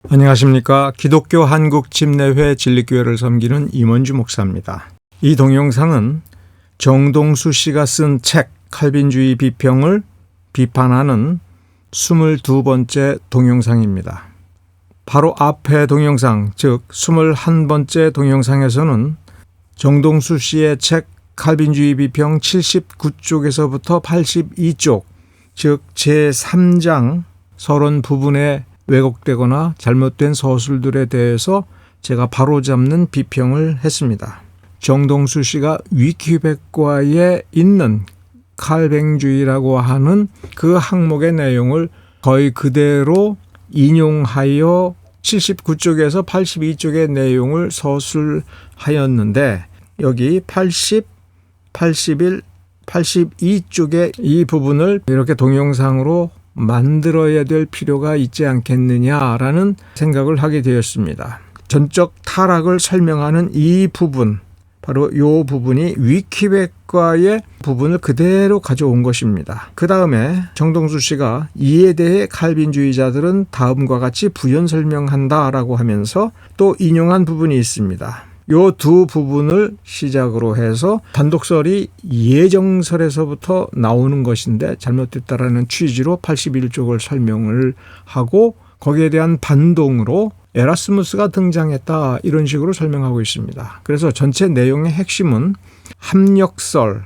안녕하십니까. 기독교 한국침례회 진리교회를 섬기는 임원주 목사입니다. 이 동영상은 정동수 씨가 쓴 책 칼빈주의 비평을 비판하는 22번째 동영상입니다. 바로 앞의 동영상, 즉 21번째 동영상에서는 정동수 씨의 책 칼빈주의 비평 79쪽에서부터 82쪽, 즉 제3장 서론 부분에 왜곡되거나 잘못된 서술들에 대해서 제가 바로잡는 비평을 했습니다. 정동수 씨가 위키백과에 있는 칼뱅주의라고 하는 그 항목의 내용을 거의 그대로 인용하여 79쪽에서 82쪽의 내용을 서술하였는데, 여기 80, 81, 82쪽의 이 부분을 이렇게 동영상으로 만들어야 될 필요가 있지 않겠느냐라는 생각을 하게 되었습니다. 전적 타락을 설명하는 이 부분, 바로 이 부분이 위키백과의 부분을 그대로 가져온 것입니다. 그 다음에 정동수 씨가 이에 대해 칼빈주의자들은 다음과 같이 부연 설명한다라고 하면서 또 인용한 부분이 있습니다. 이 두 부분을 시작으로 해서 단독설이 예정설에서부터 나오는 것인데 잘못됐다라는 취지로 81쪽을 설명을 하고, 거기에 대한 반동으로 에라스무스가 등장했다, 이런 식으로 설명하고 있습니다. 그래서 전체 내용의 핵심은 협력설,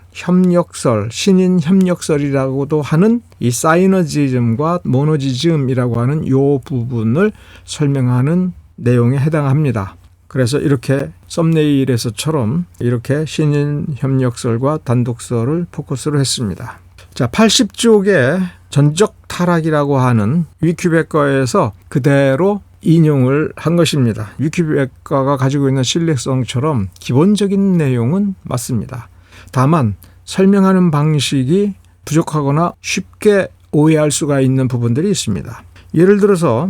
신인 협력설이라고도 하는 이 사이너지즘과 모노지즘이라고 하는 이 부분을 설명하는 내용에 해당합니다. 그래서 이렇게 썸네일에서처럼 이렇게 신인 협력설과 단독설을 포커스로 했습니다. 자, 80쪽에 전적 타락이라고 하는 위키백과에서 그대로 인용을 한 것입니다. 위키백과가 가지고 있는 신뢰성처럼 기본적인 내용은 맞습니다. 다만 설명하는 방식이 부족하거나 쉽게 오해할 수가 있는 부분들이 있습니다. 예를 들어서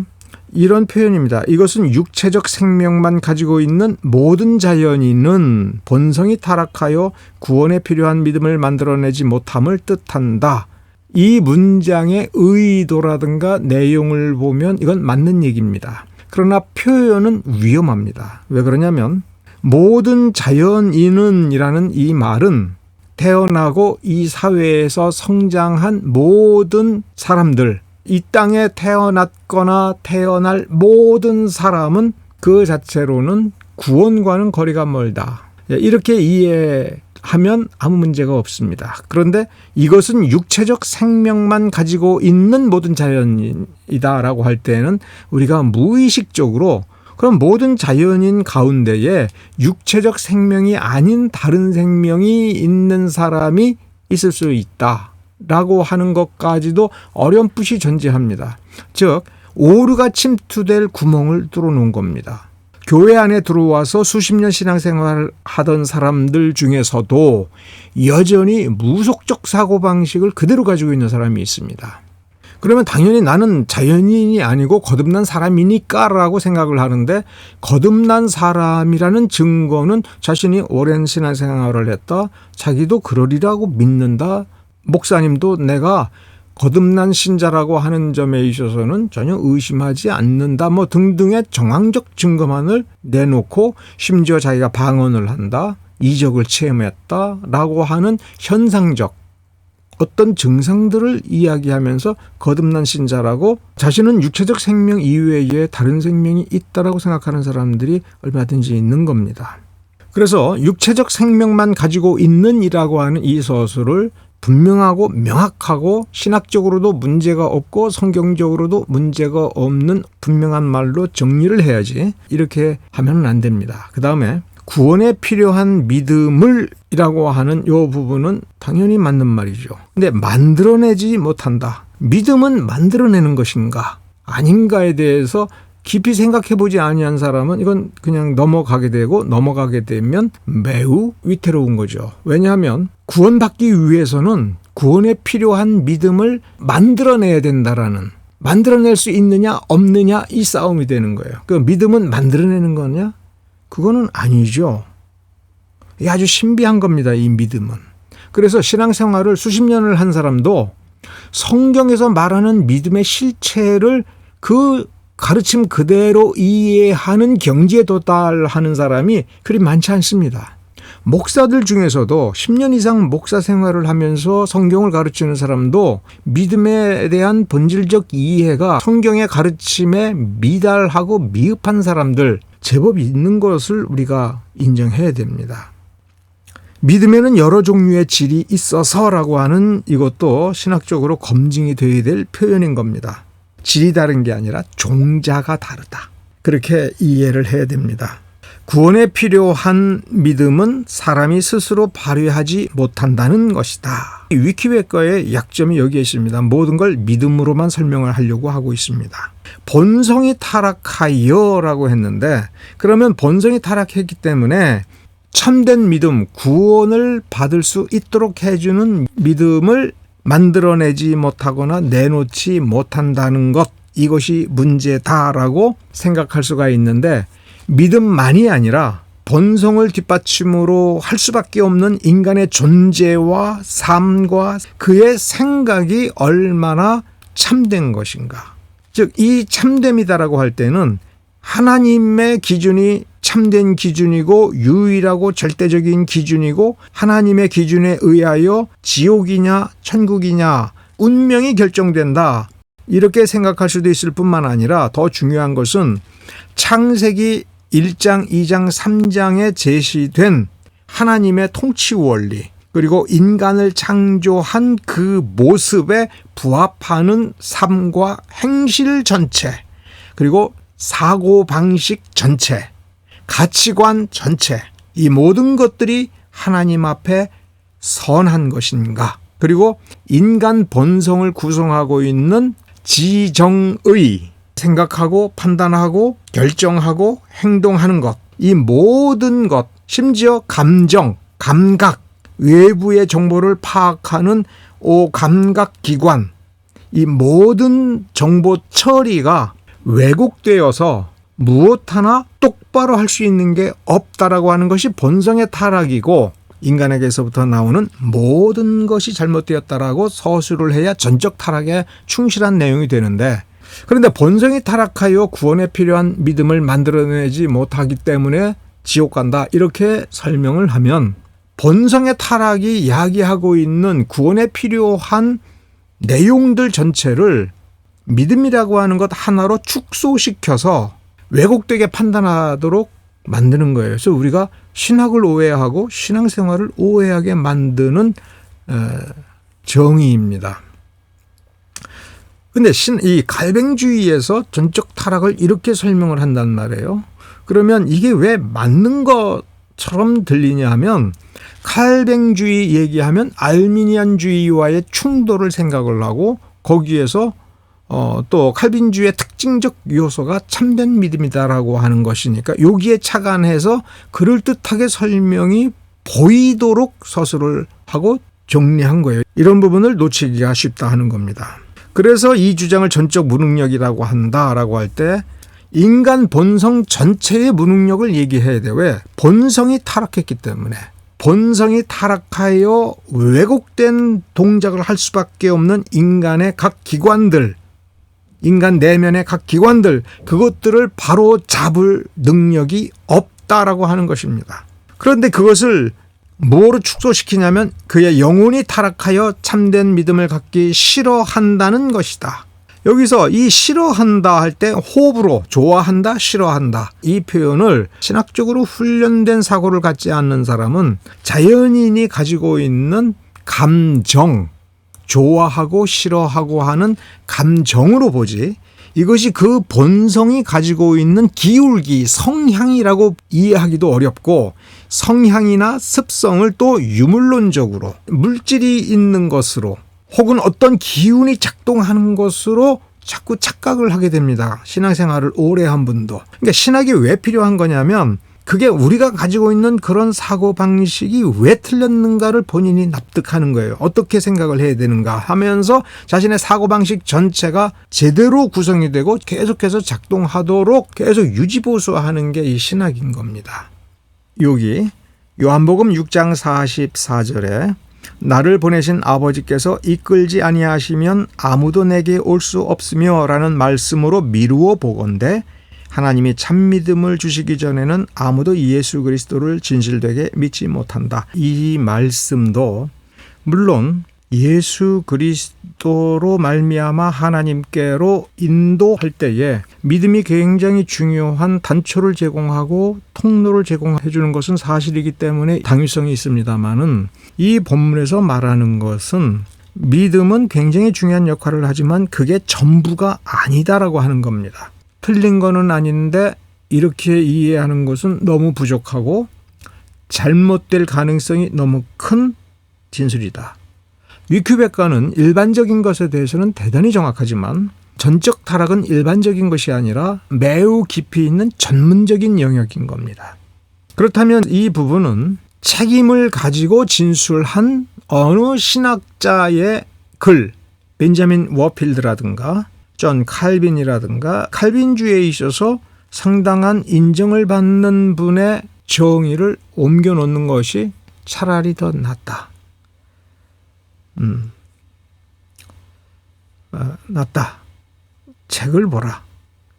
이런 표현입니다. 이것은 육체적 생명만 가지고 있는 모든 자연인은 본성이 타락하여 구원에 필요한 믿음을 만들어내지 못함을 뜻한다. 이 문장의 의도라든가 내용을 보면 이건 맞는 얘기입니다. 그러나 표현은 위험합니다. 왜 그러냐면 모든 자연인은 이라는 이 말은 태어나고 이 사회에서 성장한 모든 사람들, 이 땅에 태어났거나 태어날 모든 사람은 그 자체로는 구원과는 거리가 멀다. 이렇게 이해하면 아무 문제가 없습니다. 그런데 이것은 육체적 생명만 가지고 있는 모든 자연인이다라고 할 때는 우리가 무의식적으로 그럼 모든 자연인 가운데에 육체적 생명이 아닌 다른 생명이 있는 사람이 있을 수 있다 라고 하는 것까지도 어렴풋이 존재합니다. 즉 오류가 침투될 구멍을 뚫어놓은 겁니다. 교회 안에 들어와서 수십 년 신앙생활을 하던 사람들 중에서도 여전히 무속적 사고방식을 그대로 가지고 있는 사람이 있습니다. 그러면 당연히 나는 자연인이 아니고 거듭난 사람이니까 라고 생각을 하는데, 거듭난 사람이라는 증거는 자신이 오랜 신앙생활을 했다, 자기도 그러리라고 믿는다, 목사님도 내가 거듭난 신자라고 하는 점에 있어서는 전혀 의심하지 않는다, 등등의 정황적 증거만을 내놓고 심지어 자기가 방언을 한다, 이적을 체험했다라고 하는 현상적 어떤 증상들을 이야기하면서 거듭난 신자라고, 자신은 육체적 생명 이외에 다른 생명이 있다라고 생각하는 사람들이 얼마든지 있는 겁니다. 그래서 육체적 생명만 가지고 있는 이라고 하는 이 서술을 분명하고 명확하고 신학적으로도 문제가 없고 성경적으로도 문제가 없는 분명한 말로 정리를 해야지, 이렇게 하면 안 됩니다. 그 다음에 구원에 필요한 믿음을 이라고 하는 이 부분은 당연히 맞는 말이죠. 근데 만들어내지 못한다. 믿음은 만들어내는 것인가 아닌가에 대해서 깊이 생각해 보지 아니한 사람은 이건 그냥 넘어가게 되고, 넘어가게 되면 매우 위태로운 거죠. 왜냐하면 구원받기 위해서는 구원에 필요한 믿음을 만들어내야 된다라는, 만들어낼 수 있느냐 없느냐 이 싸움이 되는 거예요. 그 믿음은 만들어내는 거냐? 그거는 아니죠. 이게 아주 신비한 겁니다, 이 믿음은. 그래서 신앙생활을 수십 년을 한 사람도 성경에서 말하는 믿음의 실체를 그 가르침 그대로 이해하는 경지에 도달하는 사람이 그리 많지 않습니다. 목사들 중에서도 10년 이상 목사 생활을 하면서 성경을 가르치는 사람도 믿음에 대한 본질적 이해가 성경의 가르침에 미달하고 미흡한 사람들 제법 있는 것을 우리가 인정해야 됩니다. 믿음에는 여러 종류의 질이 있어서라고 하는 이것도 신학적으로 검증이 되어야 될 표현인 겁니다. 질이 다른 게 아니라 종자가 다르다. 그렇게 이해를 해야 됩니다. 구원에 필요한 믿음은 사람이 스스로 발휘하지 못한다는 것이다. 위키백과의 약점이 여기에 있습니다. 모든 걸 믿음으로만 설명을 하려고 하고 있습니다. 본성이 타락하여라고 했는데 그러면 본성이 타락했기 때문에 참된 믿음, 구원을 받을 수 있도록 해주는 믿음을 만들어내지 못하거나 내놓지 못한다는 것, 이것이 문제다라고 생각할 수가 있는데 믿음만이 아니라 본성을 뒷받침으로 할 수밖에 없는 인간의 존재와 삶과 그의 생각이 얼마나 참된 것인가. 즉, 이 참됨이다라고 할 때는 하나님의 기준이 참된 기준이고 유일하고 절대적인 기준이고 하나님의 기준에 의하여 지옥이냐 천국이냐 운명이 결정된다. 이렇게 생각할 수도 있을 뿐만 아니라 더 중요한 것은 창세기 1장, 2장, 3장에 제시된 하나님의 통치 원리 그리고 인간을 창조한 그 모습에 부합하는 삶과 행실 전체 그리고 사고방식 전체 가치관 전체 이 모든 것들이 하나님 앞에 선한 것인가 그리고 인간 본성을 구성하고 있는 지정의 생각하고 판단하고 결정하고 행동하는 것 이 모든 것 심지어 감정, 감각 외부의 정보를 파악하는 감각기관 이 모든 정보 처리가 왜곡되어서 무엇 하나 똑바로 할 수 있는 게 없다라고 하는 것이 본성의 타락이고 인간에게서부터 나오는 모든 것이 잘못되었다라고 서술을 해야 전적 타락에 충실한 내용이 되는데 그런데 본성이 타락하여 구원에 필요한 믿음을 만들어내지 못하기 때문에 지옥 간다 이렇게 설명을 하면 본성의 타락이 이야기하고 있는 구원에 필요한 내용들 전체를 믿음이라고 하는 것 하나로 축소시켜서 왜곡되게 판단하도록 만드는 거예요. 그래서 우리가 신학을 오해하고 신앙생활을 오해하게 만드는 정의입니다. 근데 이 갈뱅주의에서 전적 타락을 이렇게 설명을 한단 말이에요. 그러면 이게 왜 맞는 것처럼 들리냐 하면 갈뱅주의 얘기하면 알미니안주의와의 충돌을 생각을 하고 거기에서 또 칼빈주의의 특징적 요소가 참된 믿음이다라고 하는 것이니까 여기에 착안해서 그럴듯하게 설명이 보이도록 서술을 하고 정리한 거예요. 이런 부분을 놓치기가 쉽다 하는 겁니다. 그래서 이 주장을 전적 무능력이라고 한다라고 할 때 인간 본성 전체의 무능력을 얘기해야 돼요. 왜? 본성이 타락했기 때문에. 본성이 타락하여 왜곡된 동작을 할 수밖에 없는 인간의 각 기관들 인간 내면의 각 기관들 그것들을 바로 잡을 능력이 없다라고 하는 것입니다. 그런데 그것을 뭐로 축소시키냐면 그의 영혼이 타락하여 참된 믿음을 갖기 싫어한다는 것이다. 여기서 이 싫어한다 할 때 호흡으로 좋아한다, 싫어한다 이 표현을 신학적으로 훈련된 사고를 갖지 않는 사람은 자연인이 가지고 있는 감정 좋아하고 싫어하고 하는 감정으로 보지 이것이 그 본성이 가지고 있는 기울기, 성향이라고 이해하기도 어렵고 성향이나 습성을 또 유물론적으로 물질이 있는 것으로 혹은 어떤 기운이 작동하는 것으로 자꾸 착각을 하게 됩니다. 신앙생활을 오래 한 분도. 그러니까 신학이 왜 필요한 거냐면 그게 우리가 가지고 있는 그런 사고방식이 왜 틀렸는가를 본인이 납득하는 거예요. 어떻게 생각을 해야 되는가 하면서 자신의 사고방식 전체가 제대로 구성이 되고 계속해서 작동하도록 계속 유지보수하는 게 이 신학인 겁니다. 여기 요한복음 6장 44절에 나를 보내신 아버지께서 이끌지 아니하시면 아무도 내게 올 수 없으며 라는 말씀으로 미루어 보건대 하나님이 참 믿음을 주시기 전에는 아무도 예수 그리스도를 진실되게 믿지 못한다. 이 말씀도 물론 예수 그리스도로 말미암아 하나님께로 인도할 때에 믿음이 굉장히 중요한 단초를 제공하고 통로를 제공해 주는 것은 사실이기 때문에 당위성이 있습니다만은 이 본문에서 말하는 것은 믿음은 굉장히 중요한 역할을 하지만 그게 전부가 아니다라고 하는 겁니다. 틀린 거는 아닌데 이렇게 이해하는 것은 너무 부족하고 잘못될 가능성이 너무 큰 진술이다. 위큐백과는 일반적인 것에 대해서는 대단히 정확하지만 전적 타락은 일반적인 것이 아니라 매우 깊이 있는 전문적인 영역인 겁니다. 그렇다면 이 부분은 책임을 가지고 진술한 어느 신학자의 글, 벤자민 워필드라든가 존 칼빈이라든가 칼빈주의에 있어서 상당한 인정을 받는 분의 정의를 옮겨놓는 것이 차라리 더 낫다. 낫다. 책을 보라.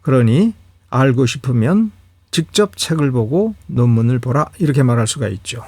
그러니 알고 싶으면 직접 책을 보고 논문을 보라. 이렇게 말할 수가 있죠.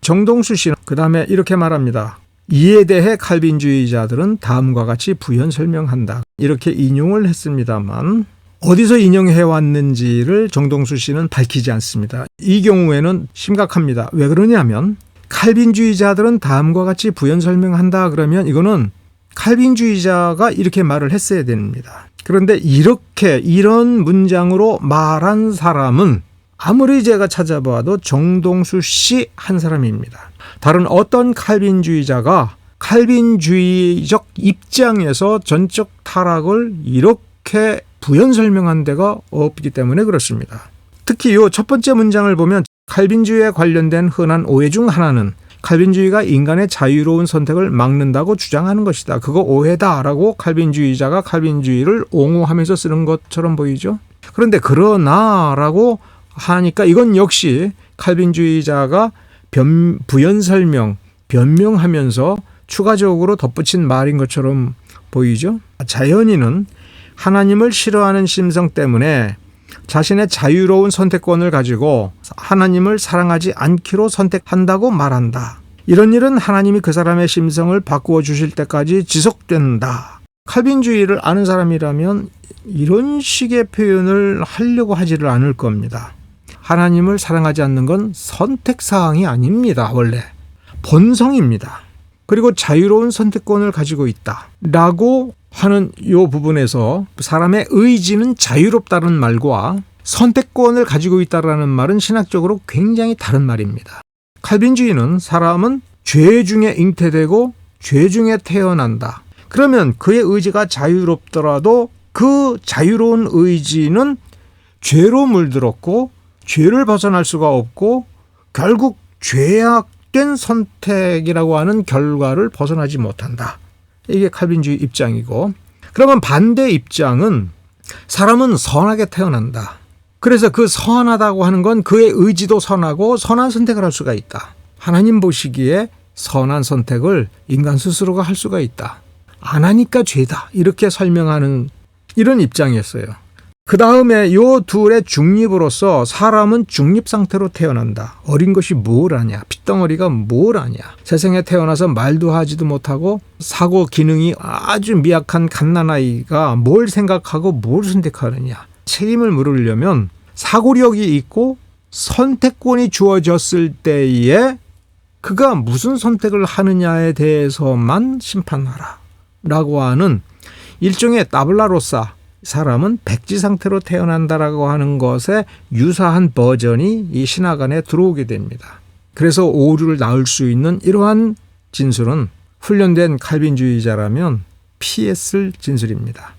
정동수 씨는 그 다음에 이렇게 말합니다. 이에 대해 칼빈주의자들은 다음과 같이 부연 설명한다. 이렇게 인용을 했습니다만 어디서 인용해 왔는지를 정동수 씨는 밝히지 않습니다. 이 경우에는 심각합니다. 왜 그러냐면 칼빈주의자들은 다음과 같이 부연 설명한다 그러면 이거는 칼빈주의자가 이렇게 말을 했어야 됩니다. 그런데 이런 문장으로 말한 사람은 아무리 제가 찾아봐도 정동수 씨 한 사람입니다. 다른 어떤 칼빈주의자가 칼빈주의적 입장에서 전적 타락을 이렇게 부연 설명한 데가 없기 때문에 그렇습니다. 특히 이 첫 번째 문장을 보면 칼빈주의에 관련된 흔한 오해 중 하나는 칼빈주의가 인간의 자유로운 선택을 막는다고 주장하는 것이다. 그거 오해다라고 칼빈주의자가 칼빈주의를 옹호하면서 쓰는 것처럼 보이죠. 그런데 그러나라고 하니까 이건 역시 칼빈주의자가 부연 설명, 변명하면서 추가적으로 덧붙인 말인 것처럼 보이죠. 자연인은 하나님을 싫어하는 심성 때문에 자신의 자유로운 선택권을 가지고 하나님을 사랑하지 않기로 선택한다고 말한다. 이런 일은 하나님이 그 사람의 심성을 바꾸어 주실 때까지 지속된다. 칼빈주의를 아는 사람이라면 이런 식의 표현을 하려고 하지를 않을 겁니다. 하나님을 사랑하지 않는 건 선택사항이 아닙니다. 원래 본성입니다. 그리고 자유로운 선택권을 가지고 있다 라고 하는 이 부분에서 사람의 의지는 자유롭다는 말과 선택권을 가지고 있다는 말은 신학적으로 굉장히 다른 말입니다. 칼빈주의는 사람은 죄 중에 잉태되고 죄 중에 태어난다. 그러면 그의 의지가 자유롭더라도 그 자유로운 의지는 죄로 물들었고 죄를 벗어날 수가 없고 결국 죄악된 선택이라고 하는 결과를 벗어나지 못한다. 이게 칼빈주의 입장이고, 그러면 반대 입장은 사람은 선하게 태어난다. 그래서 그 선하다고 하는 건 그의 의지도 선하고 선한 선택을 할 수가 있다. 하나님 보시기에 선한 선택을 인간 스스로가 할 수가 있다. 안 하니까 죄다. 이렇게 설명하는 이런 입장이었어요. 그 다음에 요 둘의 중립으로서 사람은 중립 상태로 태어난다. 어린 것이 뭘 아냐. 핏덩어리가 뭘 아냐. 세상에 태어나서 말도 하지도 못하고 사고 기능이 아주 미약한 갓난아이가 뭘 생각하고 뭘 선택하느냐. 책임을 물으려면 사고력이 있고 선택권이 주어졌을 때에 그가 무슨 선택을 하느냐에 대해서만 심판하라 라고 하는 일종의 따블라로사, 사람은 백지 상태로 태어난다라고 하는 것에 유사한 버전이 이 신학 안에 들어오게 됩니다. 그래서 오류를 낳을 수 있는 이러한 진술은 훈련된 칼빈주의자라면 피했을 진술입니다.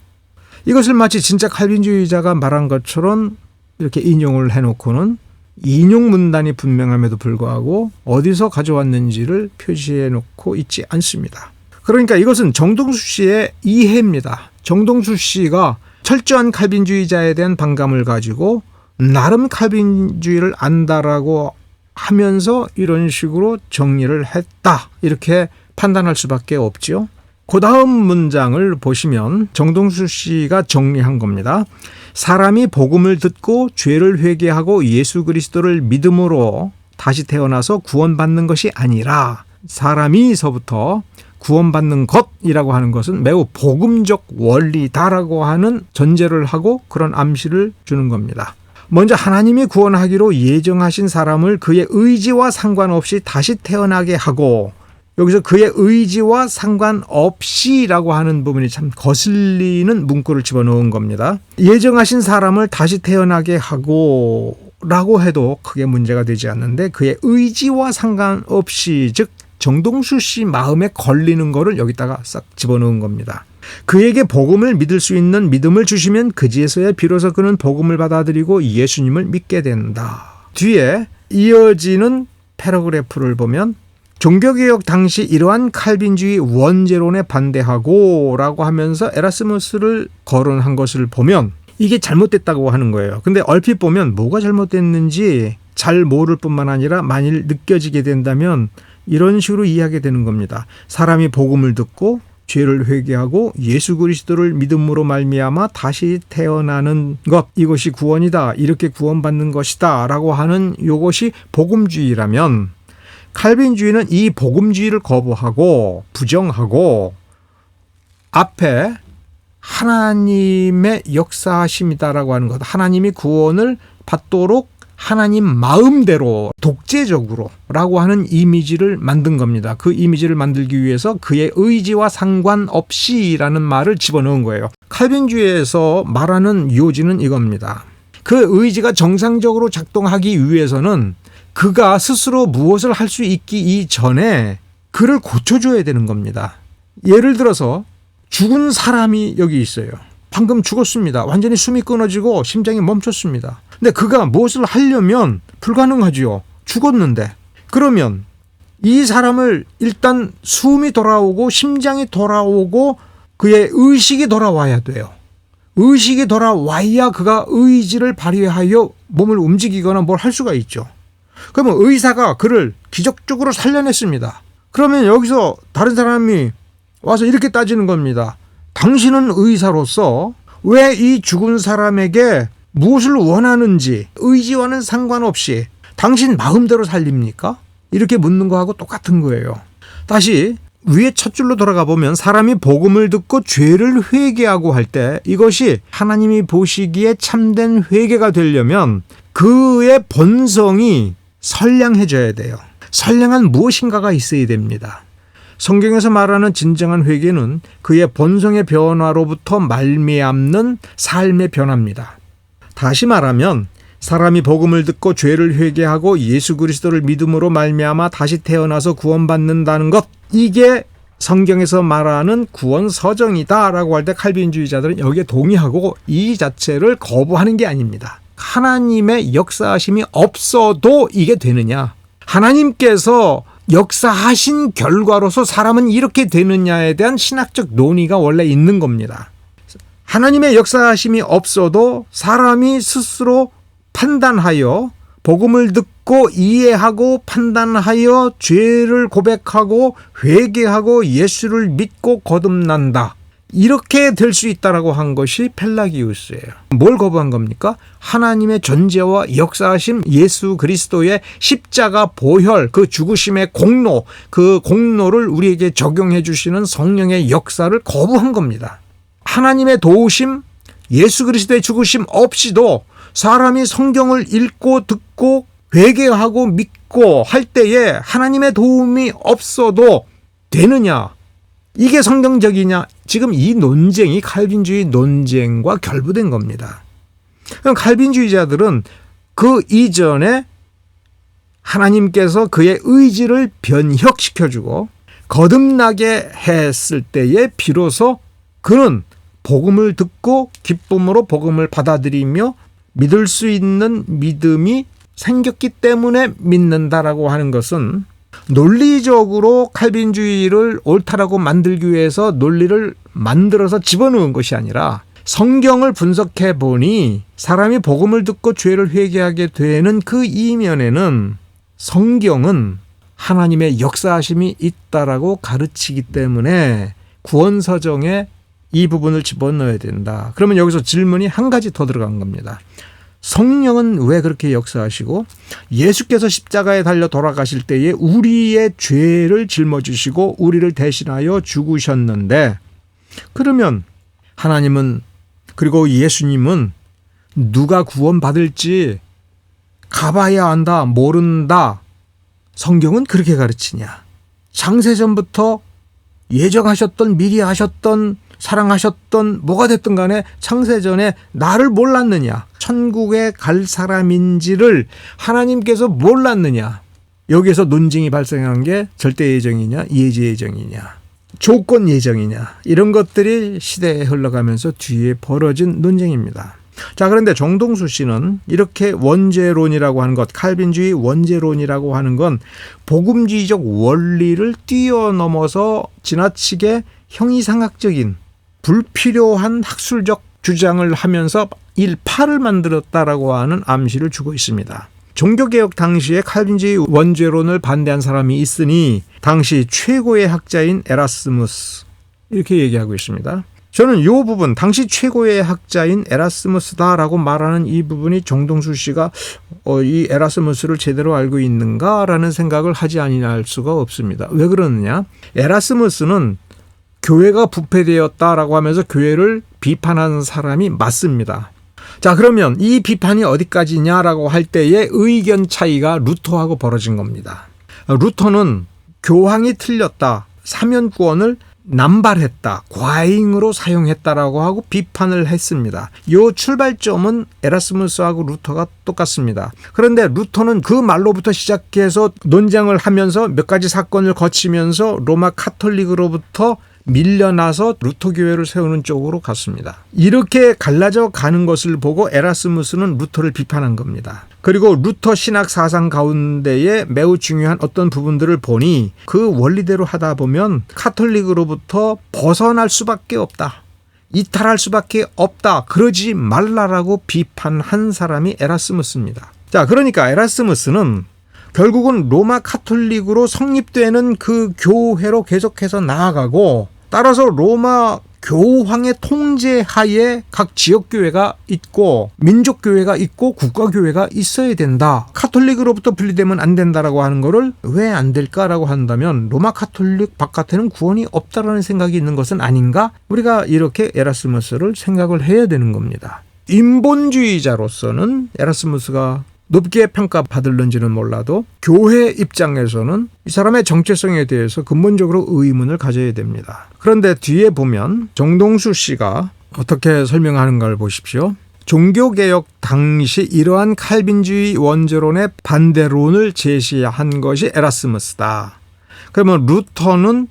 이것을 마치 진짜 칼빈주의자가 말한 것처럼 이렇게 인용을 해놓고는 인용 문단이 분명함에도 불구하고 어디서 가져왔는지를 표시해 놓고 있지 않습니다. 그러니까 이것은 정동수 씨의 이해입니다. 정동수 씨가 철저한 칼빈주의자에 대한 반감을 가지고 나름 칼빈주의를 안다라고 하면서 이런 식으로 정리를 했다. 이렇게 판단할 수밖에 없죠. 그 다음 문장을 보시면 정동수 씨가 정리한 겁니다. 사람이 복음을 듣고 죄를 회개하고 예수 그리스도를 믿음으로 다시 태어나서 구원받는 것이 아니라 사람이서부터 구원받는 것이라고 하는 것은 매우 복음적 원리다라고 하는 전제를 하고 그런 암시를 주는 겁니다. 먼저 하나님이 구원하기로 예정하신 사람을 그의 의지와 상관없이 다시 태어나게 하고, 여기서 그의 의지와 상관없이라고 하는 부분이 참 거슬리는 문구를 집어넣은 겁니다. 예정하신 사람을 다시 태어나게 하고 라고 해도 크게 문제가 되지 않는데 그의 의지와 상관없이, 즉 정동수 씨 마음에 걸리는 거를 여기다가 싹 집어넣은 겁니다. 그에게 복음을 믿을 수 있는 믿음을 주시면 그제서야 비로소 그는 복음을 받아들이고 예수님을 믿게 된다. 뒤에 이어지는 패러그래프를 보면 종교개혁 당시 이러한 칼빈주의 원죄론에 반대하고 라고 하면서 에라스무스를 거론한 것을 보면 이게 잘못됐다고 하는 거예요. 근데 얼핏 보면 뭐가 잘못됐는지 잘 모를 뿐만 아니라 만일 느껴지게 된다면 이런 식으로 이해하게 되는 겁니다. 사람이 복음을 듣고 죄를 회개하고 예수 그리스도를 믿음으로 말미암아 다시 태어나는 것, 이것이 구원이다, 이렇게 구원받는 것이다 라고 하는 이것이 복음주의라면, 칼빈주의는 이 복음주의를 거부하고 부정하고 앞에 하나님의 역사하심이다라고 하는 것, 하나님이 구원을 받도록 하나님 마음대로 독재적으로 라고 하는 이미지를 만든 겁니다. 그 이미지를 만들기 위해서 그의 의지와 상관없이라는 말을 집어넣은 거예요. 칼빈주의에서 말하는 요지는 이겁니다. 그 의지가 정상적으로 작동하기 위해서는 그가 스스로 무엇을 할 수 있기 이전에 그를 고쳐줘야 되는 겁니다. 예를 들어서 죽은 사람이 여기 있어요. 방금 죽었습니다. 완전히 숨이 끊어지고 심장이 멈췄습니다. 근데 그가 무엇을 하려면 불가능하지요. 죽었는데. 그러면 이 사람을 일단 숨이 돌아오고 심장이 돌아오고 그의 의식이 돌아와야 돼요. 의식이 돌아와야 그가 의지를 발휘하여 몸을 움직이거나 뭘 할 수가 있죠. 그러면 의사가 그를 기적적으로 살려냈습니다. 그러면 여기서 다른 사람이 와서 이렇게 따지는 겁니다. 당신은 의사로서 왜 이 죽은 사람에게 무엇을 원하는지 의지와는 상관없이 당신 마음대로 살립니까? 이렇게 묻는 거하고 똑같은 거예요. 다시 위에 첫 줄로 돌아가 보면 사람이 복음을 듣고 죄를 회개하고 할 때 이것이 하나님이 보시기에 참된 회개가 되려면 그의 본성이 선량해져야 돼요. 선량한 무엇인가가 있어야 됩니다. 성경에서 말하는 진정한 회개는 그의 본성의 변화로부터 말미암는 삶의 변화입니다. 다시 말하면 사람이 복음을 듣고 죄를 회개하고 예수 그리스도를 믿음으로 말미암아 다시 태어나서 구원받는다는 것, 이게 성경에서 말하는 구원 서정이다라고 할 때 칼빈주의자들은 여기에 동의하고 이 자체를 거부하는 게 아닙니다. 하나님의 역사하심이 없어도 이게 되느냐? 하나님께서 역사하신 결과로서 사람은 이렇게 되느냐에 대한 신학적 논의가 원래 있는 겁니다. 하나님의 역사하심이 없어도 사람이 스스로 판단하여 복음을 듣고 이해하고 판단하여 죄를 고백하고 회개하고 예수를 믿고 거듭난다. 이렇게 될 수 있다라고 한 것이 펠라기우스예요. 뭘 거부한 겁니까? 하나님의 존재와 역사하심, 예수 그리스도의 십자가 보혈, 그 죽으심의 공로, 그 공로를 우리에게 적용해 주시는 성령의 역사를 거부한 겁니다. 하나님의 도우심, 예수 그리스도의 죽으심 없이도 사람이 성경을 읽고 듣고 회개하고 믿고 할 때에 하나님의 도움이 없어도 되느냐? 이게 성경적이냐? 지금 이 논쟁이 칼빈주의 논쟁과 결부된 겁니다. 그럼 칼빈주의자들은 그 이전에 하나님께서 그의 의지를 변혁시켜주고 거듭나게 했을 때에 비로소 그는 복음을 듣고 기쁨으로 복음을 받아들이며 믿을 수 있는 믿음이 생겼기 때문에 믿는다라고 하는 것은 논리적으로 칼빈주의를 옳다라고 만들기 위해서 논리를 만들어서 집어넣은 것이 아니라 성경을 분석해 보니 사람이 복음을 듣고 죄를 회개하게 되는 그 이면에는 성경은 하나님의 역사하심이 있다라고 가르치기 때문에 구원서정에 이 부분을 집어넣어야 된다. 그러면 여기서 질문이 한 가지 더 들어간 겁니다. 성령은 왜 그렇게 역사하시고 예수께서 십자가에 달려 돌아가실 때에 우리의 죄를 짊어지시고 우리를 대신하여 죽으셨는데, 그러면 하나님은, 그리고 예수님은 누가 구원받을지 가봐야 한다, 모른다, 성경은 그렇게 가르치냐? 창세전부터 예정하셨던, 미리 하셨던, 사랑하셨던, 뭐가 됐든 간에 창세전에 나를 몰랐느냐? 천국에 갈 사람인지를 하나님께서 몰랐느냐? 여기에서 논쟁이 발생한 게 절대 예정이냐, 예지 예정이냐, 조건 예정이냐, 이런 것들이 시대에 흘러가면서 뒤에 벌어진 논쟁입니다. 자, 그런데 정동수 씨는 이렇게 원죄론이라고 하는 것, 칼빈주의 원죄론이라고 하는 건 복음주의적 원리를 뛰어넘어서 지나치게 형이상학적인 불필요한 학술적 주장을 하면서 일파를 만들었다라고 하는 암시를 주고 있습니다. 종교개혁 당시에 칼빈주의 원죄론을 반대한 사람이 있으니 당시 최고의 학자인 에라스무스, 이렇게 얘기하고 있습니다. 저는 이 부분, 당시 최고의 학자인 에라스무스다라고 말하는 이 부분이 정동수 씨가 이 에라스무스를 제대로 알고 있는가라는 생각을 하지 아니할 수가 없습니다. 왜 그러느냐? 에라스무스는 교회가 부패되었다라고 하면서 교회를 비판한 사람이 맞습니다. 자, 그러면 이 비판이 어디까지냐라고 할 때의 의견 차이가 루터하고 벌어진 겁니다. 루터는 교황이 틀렸다, 사면구원을 남발했다, 과잉으로 사용했다라고 하고 비판을 했습니다. 이 출발점은 에라스무스하고 루터가 똑같습니다. 그런데 루터는 그 말로부터 시작해서 논쟁을 하면서 몇 가지 사건을 거치면서 로마 카톨릭으로부터 밀려나서 루터 교회를 세우는 쪽으로 갔습니다. 이렇게 갈라져 가는 것을 보고 에라스무스는 루터를 비판한 겁니다. 그리고 루터 신학 사상 가운데에 매우 중요한 어떤 부분들을 보니 그 원리대로 하다 보면 카톨릭으로부터 벗어날 수밖에 없다, 이탈할 수밖에 없다, 그러지 말라라고 비판한 사람이 에라스무스입니다. 자, 그러니까 에라스무스는 결국은 로마 카톨릭으로 성립되는 그 교회로 계속해서 나아가고, 따라서 로마 교황의 통제 하에 각 지역교회가 있고 민족교회가 있고 국가교회가 있어야 된다, 카톨릭으로부터 분리되면 안 된다라고 하는 거를 왜 안 될까라고 한다면 로마 카톨릭 바깥에는 구원이 없다라는 생각이 있는 것은 아닌가? 우리가 이렇게 에라스무스를 생각을 해야 되는 겁니다. 인본주의자로서는 에라스무스가 높게 평가받을는지는 몰라도 교회 입장에서는 이 사람의 정체성에 대해서 근본적으로 의문을 가져야 됩니다. 그런데 뒤에 보면 정동수 씨가 어떻게 설명하는가를 보십시오. 종교개혁 당시 이러한 칼빈주의 원죄론의 반대론을 제시한 것이 에라스무스다. 그러면 루터는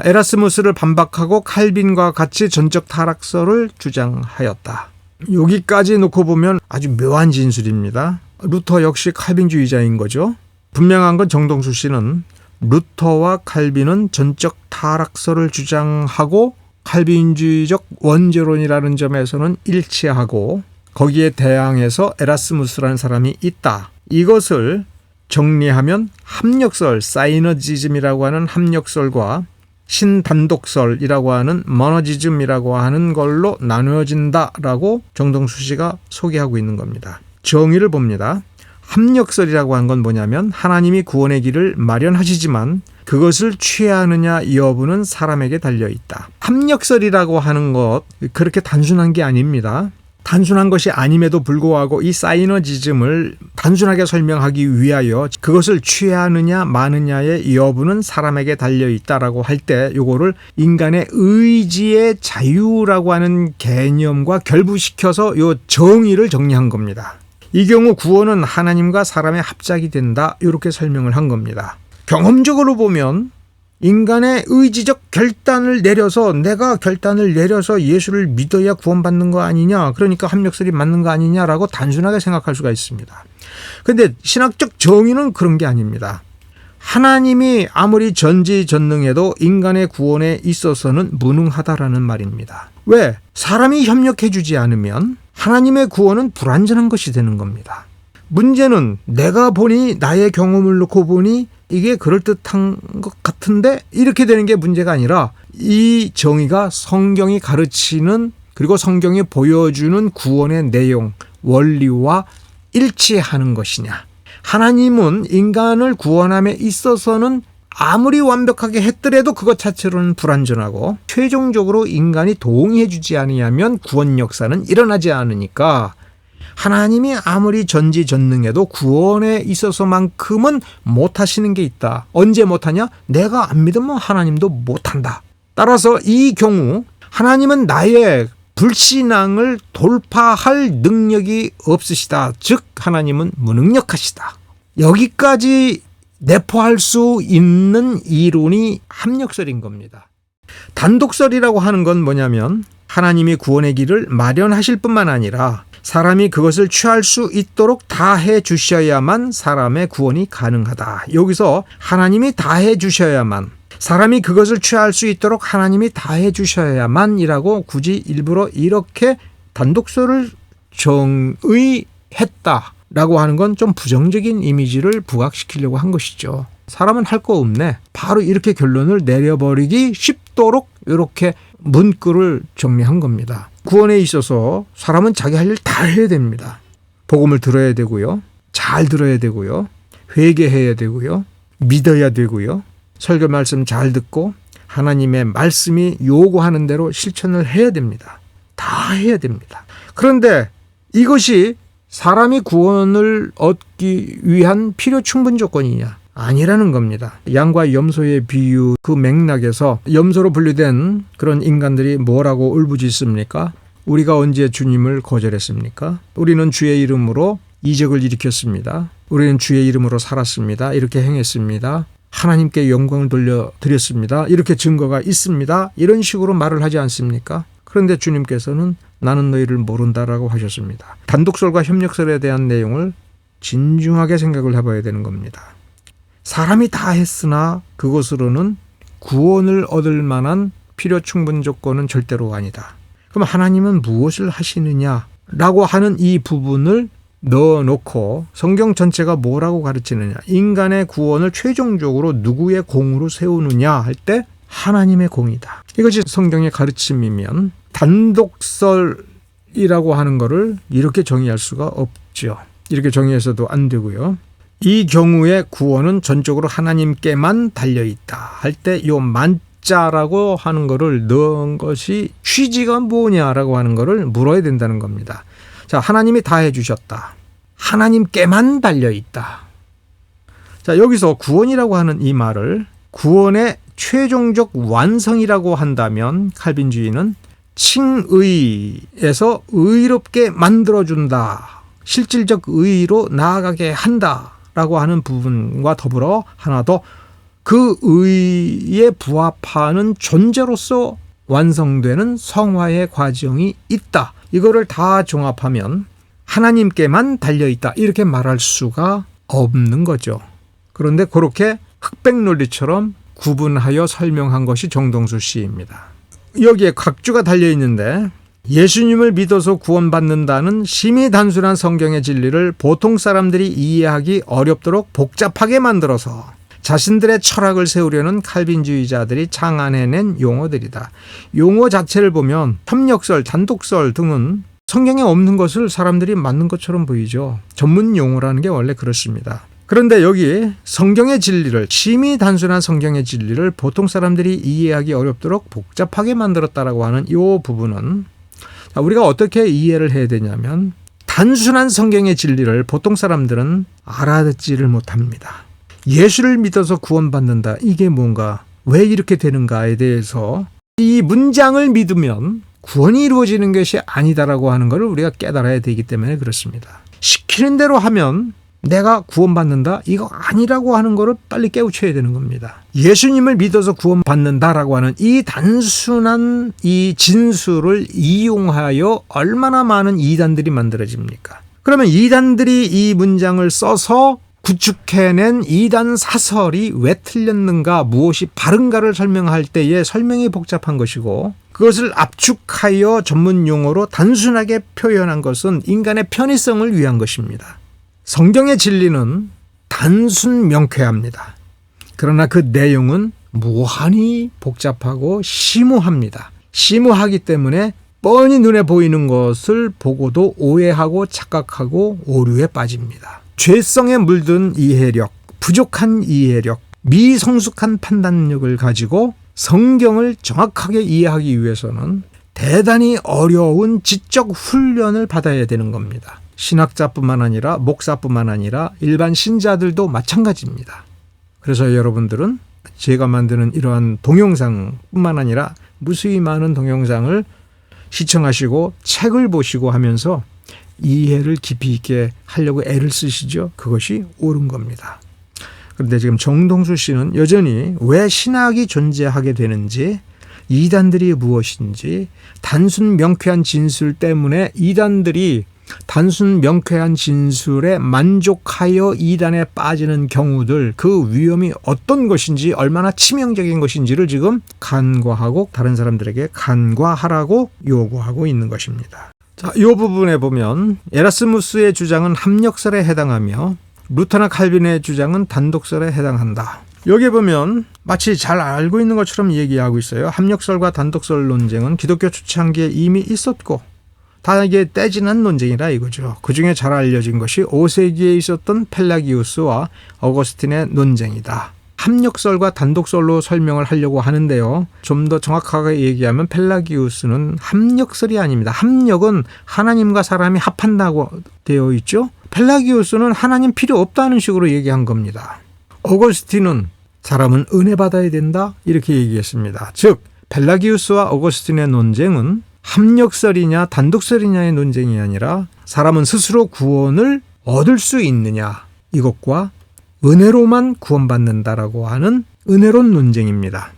에라스무스를 반박하고 칼빈과 같이 전적 타락설을 주장하였다. 여기까지 놓고 보면 아주 묘한 진술입니다. 루터 역시 칼빈주의자인 거죠. 분명한 건 정동수 씨는 루터와 칼빈은 전적 타락설을 주장하고 칼빈주의적 원죄론이라는 점에서는 일치하고 거기에 대항해서 에라스무스라는 사람이 있다. 이것을 정리하면 합력설, 사이너지즘이라고 하는 합력설과 신단독설이라고 하는 모노지즘이라고 하는 걸로 나누어진다라고 정동수 씨가 소개하고 있는 겁니다. 정의를 봅니다. 합력설이라고 하는 건 뭐냐면 하나님이 구원의 길을 마련하시지만 그것을 취하느냐 여부는 사람에게 달려있다. 합력설이라고 하는 것, 그렇게 단순한 게 아닙니다. 단순한 것이 아님에도 불구하고 이 사이너지즘을 단순하게 설명하기 위하여 그것을 취하느냐 마느냐의 여부는 사람에게 달려있다라고 할 때 요거를 인간의 의지의 자유라고 하는 개념과 결부시켜서 요 정의를 정리한 겁니다. 이 경우 구원은 하나님과 사람의 합작이 된다, 이렇게 설명을 한 겁니다. 경험적으로 보면 인간의 의지적 결단을 내려서 내가 결단을 내려서 예수를 믿어야 구원받는 거 아니냐, 그러니까 합력설이 맞는 거 아니냐라고 단순하게 생각할 수가 있습니다. 그런데 신학적 정의는 그런 게 아닙니다. 하나님이 아무리 전지전능해도 인간의 구원에 있어서는 무능하다라는 말입니다. 왜? 사람이 협력해 주지 않으면 하나님의 구원은 불완전한 것이 되는 겁니다. 문제는 내가 보니, 나의 경험을 놓고 보니 이게 그럴듯한 것 같은데 이렇게 되는 게 문제가 아니라 이 정의가 성경이 가르치는 그리고 성경이 보여주는 구원의 내용, 원리와 일치하는 것이냐. 하나님은 인간을 구원함에 있어서는 아무리 완벽하게 했더라도 그것 자체로는 불완전하고 최종적으로 인간이 동의해 주지 아니하면 구원 역사는 일어나지 않으니까 하나님이 아무리 전지전능해도 구원에 있어서만큼은 못하시는 게 있다. 언제 못하냐? 내가 안 믿으면 하나님도 못한다. 따라서 이 경우 하나님은 나의 불신앙을 돌파할 능력이 없으시다. 즉 하나님은 무능력하시다. 여기까지 내포할 수 있는 이론이 합력설인 겁니다. 단독설이라고 하는 건 뭐냐면 하나님이 구원의 길을 마련하실 뿐만 아니라 사람이 그것을 취할 수 있도록 다해 주셔야만 사람의 구원이 가능하다. 여기서 하나님이 다해 주셔야만, 사람이 그것을 취할 수 있도록 하나님이 다해 주셔야만이라고 굳이 일부러 이렇게 단독설을 정의했다라고 하는 건 좀 부정적인 이미지를 부각시키려고 한 것이죠. 사람은 할 거 없네. 바로 이렇게 결론을 내려버리기 쉽도록 이렇게 문구를 정리한 겁니다. 구원에 있어서 사람은 자기 할 일 다 해야 됩니다. 복음을 들어야 되고요. 잘 들어야 되고요. 회개해야 되고요. 믿어야 되고요. 설교 말씀 잘 듣고 하나님의 말씀이 요구하는 대로 실천을 해야 됩니다. 다 해야 됩니다. 그런데 이것이 사람이 구원을 얻기 위한 필요 충분 조건이냐? 아니라는 겁니다. 양과 염소의 비유 그 맥락에서 염소로 분류된 그런 인간들이 뭐라고 울부짖습니까? 우리가 언제 주님을 거절했습니까? 우리는 주의 이름으로 이적을 일으켰습니다. 우리는 주의 이름으로 살았습니다. 이렇게 행했습니다. 하나님께 영광을 돌려드렸습니다. 이렇게 증거가 있습니다. 이런 식으로 말을 하지 않습니까? 그런데 주님께서는 나는 너희를 모른다라고 하셨습니다. 단독설과 협력설에 대한 내용을 진중하게 생각을 해봐야 되는 겁니다. 사람이 다 했으나 그것으로는 구원을 얻을 만한 필요 충분 조건은 절대로 아니다. 그럼 하나님은 무엇을 하시느냐라고 하는 이 부분을 넣어놓고 성경 전체가 뭐라고 가르치느냐, 인간의 구원을 최종적으로 누구의 공으로 세우느냐 할 때 하나님의 공이다. 이것이 성경의 가르침이면 단독설이라고 하는 것을 이렇게 정의할 수가 없죠. 이렇게 정의해서도 안 되고요. 이 경우에 구원은 전적으로 하나님께만 달려있다 할 때 이 만자라고 하는 것을 넣은 것이 취지가 뭐냐라고 하는 것을 물어야 된다는 겁니다. 자, 하나님이 다 해주셨다. 하나님께만 달려있다. 자, 여기서 구원이라고 하는 이 말을 구원의 최종적 완성이라고 한다면 칼빈주의는 칭의에서 의롭게 만들어준다. 실질적 의의로 나아가게 한다. 라고 하는 부분과 더불어 하나 더 그 의의에 부합하는 존재로서 완성되는 성화의 과정이 있다. 이거를 다 종합하면 하나님께만 달려있다. 이렇게 말할 수가 없는 거죠. 그런데 그렇게 흑백 논리처럼 구분하여 설명한 것이 정동수 씨입니다. 여기에 각주가 달려있는데 예수님을 믿어서 구원받는다는 심히 단순한 성경의 진리를 보통 사람들이 이해하기 어렵도록 복잡하게 만들어서 자신들의 철학을 세우려는 칼빈주의자들이 창안해낸 용어들이다. 용어 자체를 보면 협력설, 단독설 등은 성경에 없는 것을 사람들이 맞는 것처럼 보이죠. 전문 용어라는 게 원래 그렇습니다. 그런데 여기 성경의 진리를, 심히 단순한 성경의 진리를 보통 사람들이 이해하기 어렵도록 복잡하게 만들었다라고 하는 이 부분은 우리가 어떻게 이해를 해야 되냐면 단순한 성경의 진리를 보통 사람들은 알아듣지를 못합니다. 예수를 믿어서 구원받는다. 이게 뭔가, 왜 이렇게 되는가에 대해서 이 문장을 믿으면 구원이 이루어지는 것이 아니다라고 하는 것을 우리가 깨달아야 되기 때문에 그렇습니다. 시키는 대로 하면 내가 구원받는다? 이거 아니라고 하는 것을 빨리 깨우쳐야 되는 겁니다. 예수님을 믿어서 구원받는다라고 하는 이 단순한 이 진술을 이용하여 얼마나 많은 이단들이 만들어집니까? 그러면 이단들이 이 문장을 써서 구축해낸 이단 사설이 왜 틀렸는가, 무엇이 바른가를 설명할 때에 설명이 복잡한 것이고, 그것을 압축하여 전문 용어로 단순하게 표현한 것은 인간의 편의성을 위한 것입니다. 성경의 진리는 단순 명쾌합니다. 그러나 그 내용은 무한히 복잡하고 심오합니다. 심오하기 때문에 뻔히 눈에 보이는 것을 보고도 오해하고 착각하고 오류에 빠집니다. 죄성에 물든 이해력, 부족한 이해력, 미성숙한 판단력을 가지고 성경을 정확하게 이해하기 위해서는 대단히 어려운 지적 훈련을 받아야 되는 겁니다. 신학자뿐만 아니라 목사뿐만 아니라 일반 신자들도 마찬가지입니다. 그래서 여러분들은 제가 만드는 이러한 동영상뿐만 아니라 무수히 많은 동영상을 시청하시고 책을 보시고 하면서 이해를 깊이 있게 하려고 애를 쓰시죠. 그것이 옳은 겁니다. 그런데 지금 정동수 씨는 여전히 왜 신학이 존재하게 되는지, 이단들이 무엇인지, 단순 명쾌한 진술 때문에 이단들이 단순 명쾌한 진술에 만족하여 이단에 빠지는 경우들, 그 위험이 어떤 것인지, 얼마나 치명적인 것인지를 지금 간과하고 다른 사람들에게 간과하라고 요구하고 있는 것입니다. 자, 이 부분에 보면 에라스무스의 주장은 합력설에 해당하며 루터나 칼빈의 주장은 단독설에 해당한다. 여기 보면 마치 잘 알고 있는 것처럼 얘기하고 있어요. 합력설과 단독설 논쟁은 기독교 초창기에 이미 있었고 다 이게 떼지난 논쟁이라 이거죠. 그중에 잘 알려진 것이 5세기에 있었던 펠라기우스와 어거스틴의 논쟁이다. 합력설과 단독설로 설명을 하려고 하는데요. 좀 더 정확하게 얘기하면 펠라기우스는 합력설이 아닙니다. 합력은 하나님과 사람이 합한다고 되어 있죠. 펠라기우스는 하나님 필요 없다는 식으로 얘기한 겁니다. 어거스틴은 사람은 은혜 받아야 된다 이렇게 얘기했습니다. 즉 펠라기우스와 어거스틴의 논쟁은 합력설이냐 단독설이냐의 논쟁이 아니라 사람은 스스로 구원을 얻을 수 있느냐 이것과 은혜로만 구원받는다라고 하는 은혜론 논쟁입니다.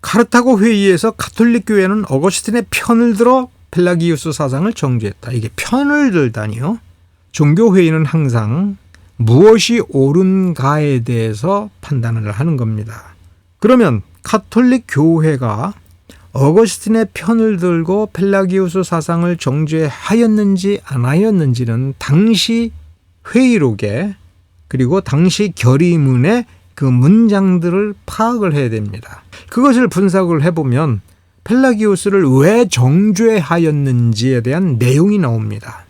카르타고 회의에서 가톨릭 교회는 어거스틴의 편을 들어 펠라기우스 사상을 정죄했다. 이게 편을 들다니요. 종교회의는 항상 무엇이 옳은가에 대해서 판단을 하는 겁니다. 그러면 가톨릭 교회가 어거스틴의 편을 들고 펠라기우스 사상을 정죄하였는지 안 하였는지는 당시 회의록에 그리고 당시 결의문의 그 문장들을 파악을 해야 됩니다. 그것을 분석을 해보면 펠라기우스를 왜 정죄하였는지에 대한 내용이 나옵니다.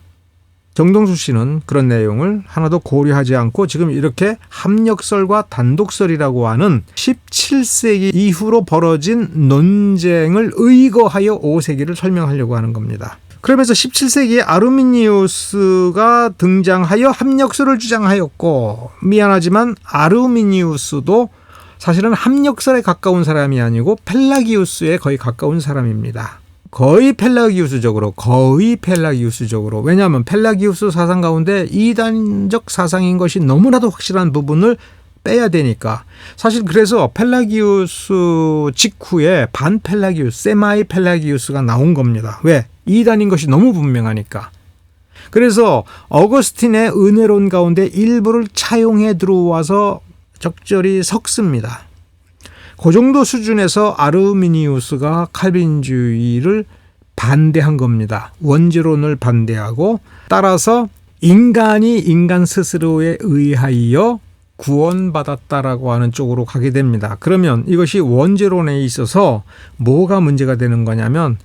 정동수 씨는 그런 내용을 하나도 고려하지 않고 지금 이렇게 합력설과 단독설이라고 하는 17세기 이후로 벌어진 논쟁을 의거하여 5세기를 설명하려고 하는 겁니다. 그러면서 17세기에 아르미니우스가 등장하여 합력설을 주장하였고, 미안하지만 아르미니우스도 사실은 합력설에 가까운 사람이 아니고 펠라기우스에 거의 가까운 사람입니다. 거의 펠라기우스적으로. 왜냐하면 펠라기우스 사상 가운데 이단적 사상인 것이 너무나도 확실한 부분을 빼야 되니까. 사실 그래서 펠라기우스 직후에 반펠라기우스, 세마이 펠라기우스가 나온 겁니다. 왜? 이단인 것이 너무 분명하니까. 그래서 어거스틴의 은혜론 가운데 일부를 차용해 들어와서 적절히 섞습니다. 그 정도 수준에서 아르미니우스가 칼빈주의를 반대한 겁니다. 원죄론을 반대하고, 따라서 인간이 인간 스스로에 의하여 구원받았다라고 하는 쪽으로 가게 됩니다. 그러면 이것이 원죄론에 있어서 뭐가 문제가 되는 거냐면,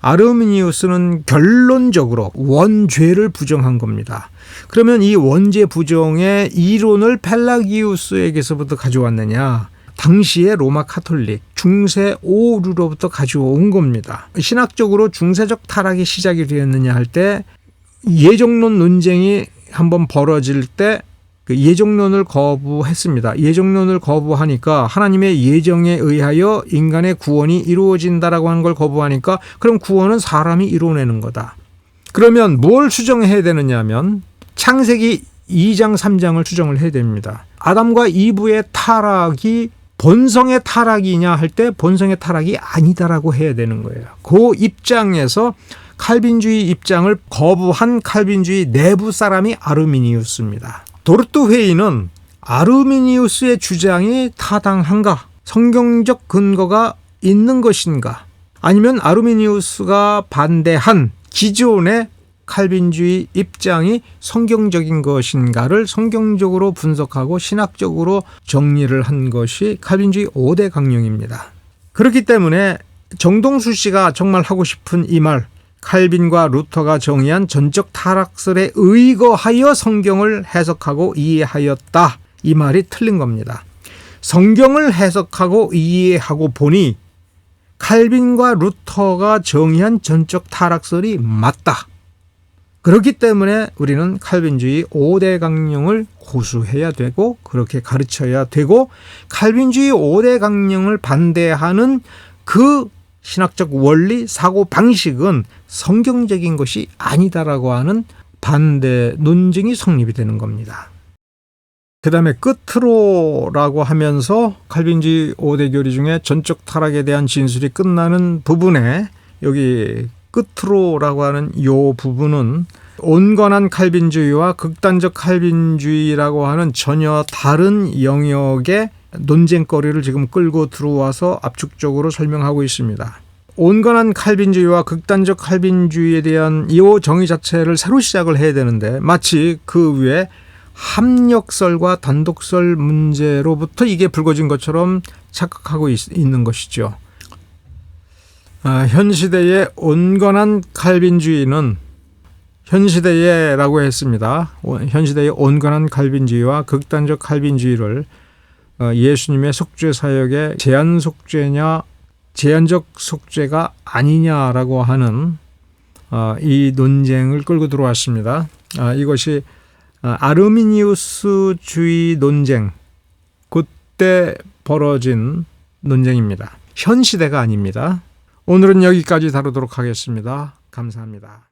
아르미니우스는 결론적으로 원죄를 부정한 겁니다. 그러면 이 원죄 부정의 이론을 펠라기우스에게서부터 가져왔느냐? 당시의 로마 카톨릭 중세 오류로부터 가져온 겁니다. 신학적으로 중세적 타락이 시작이 되었느냐 할 때 예정론 논쟁이 한번 벌어질 때 그 예정론을 거부했습니다. 예정론을 거부하니까 하나님의 예정에 의하여 인간의 구원이 이루어진다라고 하는 걸 거부하니까 그럼 구원은 사람이 이루어내는 거다. 그러면 뭘 추정해야 되느냐 하면 창세기 2장 3장을 추정을 해야 됩니다. 아담과 이브의 타락이 본성의 타락이냐 할 때 본성의 타락이 아니다라고 해야 되는 거예요. 그 입장에서 칼빈주의 입장을 거부한 칼빈주의 내부 사람이 아르미니우스입니다. 도르트 회의는 아르미니우스의 주장이 타당한가? 성경적 근거가 있는 것인가? 아니면 아르미니우스가 반대한 기존의 칼빈주의 입장이 성경적인 것인가를 성경적으로 분석하고 신학적으로 정리를 한 것이 칼빈주의 5대 강령입니다. 그렇기 때문에 정동수 씨가 정말 하고 싶은 이 말, 칼빈과 루터가 정의한 전적 타락설에 의거하여 성경을 해석하고 이해하였다, 이 말이 틀린 겁니다. 성경을 해석하고 이해하고 보니 칼빈과 루터가 정의한 전적 타락설이 맞다. 그렇기 때문에 우리는 칼빈주의 5대 강령을 고수해야 되고 그렇게 가르쳐야 되고, 칼빈주의 5대 강령을 반대하는 그 신학적 원리, 사고 방식은 성경적인 것이 아니다라고 하는 반대 논증이 성립이 되는 겁니다. 그 다음에 끝으로라고 하면서 칼빈주의 5대 교리 중에 전적 타락에 대한 진술이 끝나는 부분에, 여기 끝으로라고 하는 이 부분은 온건한 칼빈주의와 극단적 칼빈주의라고 하는 전혀 다른 영역의 논쟁거리를 지금 끌고 들어와서 압축적으로 설명하고 있습니다. 온건한 칼빈주의와 극단적 칼빈주의에 대한 이 정의 자체를 새로 시작을 해야 되는데, 마치 그 위에 합력설 단독설 문제로부터 이게 불거진 것처럼 착각하고 있는 것이죠. 현 시대의 온건한 칼빈주의는, 현 시대에라고 했습니다. 현 시대의 온건한 칼빈주의와 극단적 칼빈주의를 예수님의 속죄 사역의 제한 속죄냐 제한적 속죄가 아니냐라고 하는 이 논쟁을 끌고 들어왔습니다. 이것이 아르미니우스주의 논쟁, 그때 벌어진 논쟁입니다. 현 시대가 아닙니다. 오늘은 여기까지 다루도록 하겠습니다. 감사합니다.